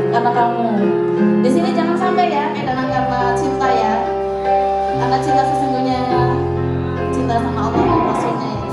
karena kamu. Di sini jangan sampai ya karena cinta ya, karena cinta sesungguhnya cinta sama Allah dan Rasulnya ya.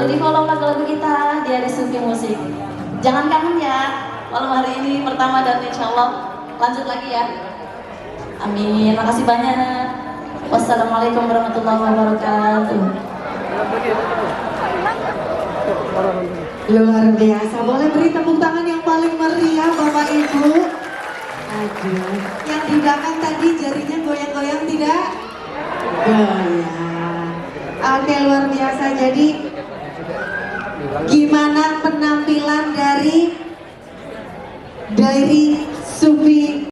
di follow lagu-lagu kita di Hari Sufi Musik. Jangan kangen ya, malam hari ini pertama dan insya Allah lanjut lagi ya. Amin, makasih banyak. Wassalamualaikum warahmatullahi wabarakatuh. Luar biasa, boleh beri tepuk tangan yang paling meriah Bapak Ibu. Aduh, yang di belakang tadi jarinya goyang-goyang tidak? Goyang. Oke, luar biasa. Jadi gimana penampilan dari Sufi